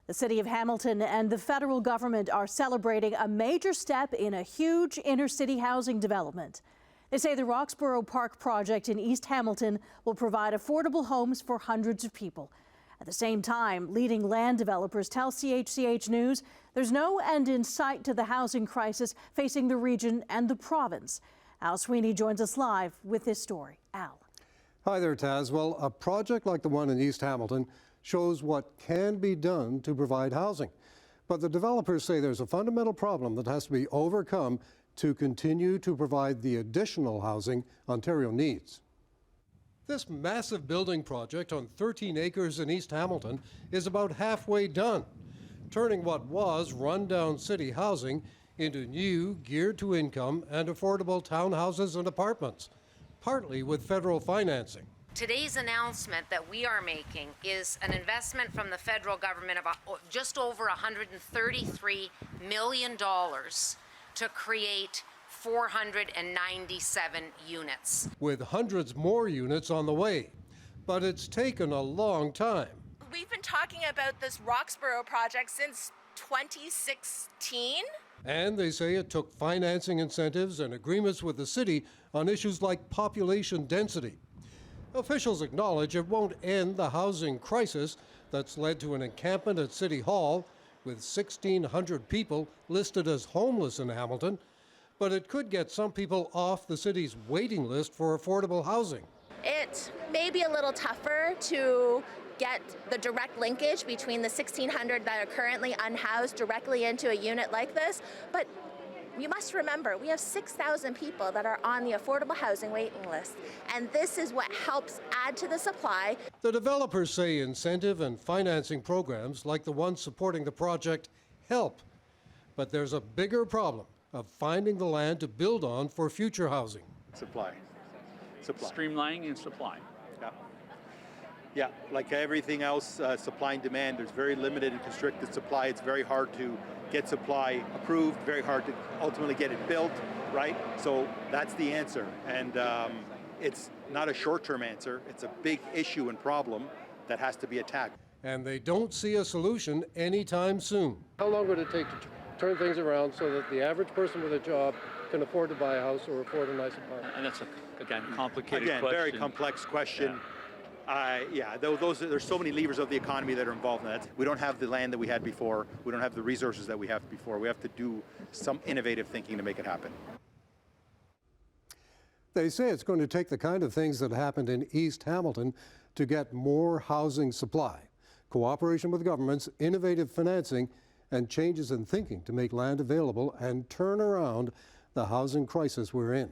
The city of Hamilton and the federal government are celebrating a major step in a huge inner-city housing development. They say the Roxborough Park project in East Hamilton will provide affordable homes for hundreds of people. At the same time, leading land developers tell CHCH News there's no end in sight to the housing crisis facing the region and the province. Al Sweeney joins us live with this story. Al. Hi there, Taz. Well, a project like the one in East Hamilton shows what can be done to provide housing. But the developers say there's a fundamental problem that has to be overcome to continue to provide the additional housing Ontario needs. This massive building project on 13 acres in East Hamilton is about halfway done, turning what was rundown city housing into new, geared to income and affordable townhouses and apartments, partly with federal financing. Today's announcement that we are making is an investment from the federal government of just over $133 million to create 497 units. With hundreds more units on the way. But it's taken a long time. We've been talking about this Roxborough project since 2016. And they say it took financing incentives and agreements with the city on issues like population density. Officials acknowledge it won't end the housing crisis that's led to an encampment at City Hall with 1,600 people listed as homeless in Hamilton, but it could get some people off the city's waiting list for affordable housing. It may be a little tougher to get the direct linkage between the 1,600 that are currently unhoused directly into a unit like this, but you must remember, we have 6,000 people that are on the affordable housing waiting list, and this is what helps add to the supply. The developers say incentive and financing programs like the ones supporting the project help, but there's a bigger problem of finding the land to build on for future housing. Supply. Streamlining and supply. Yeah, like everything else, supply and demand, there's very limited and constricted supply. It's very hard to get supply approved, very hard to ultimately get it built, right? So that's the answer. And it's not a short-term answer. It's a big issue and problem that has to be attacked. And they don't see a solution anytime soon. How long would it take to turn things around so that the average person with a job can afford to buy a house or afford a nice apartment? And that's, again, complicated question. Again, very complex question. There's so many levers of the economy that are involved in that. We don't have the land that we had before. We don't have the resources that we have before. We have to do some innovative thinking to make it happen. They say it's going to take the kind of things that happened in East Hamilton to get more housing supply, cooperation with governments, innovative financing, and changes in thinking to make land available and turn around the housing crisis we're in.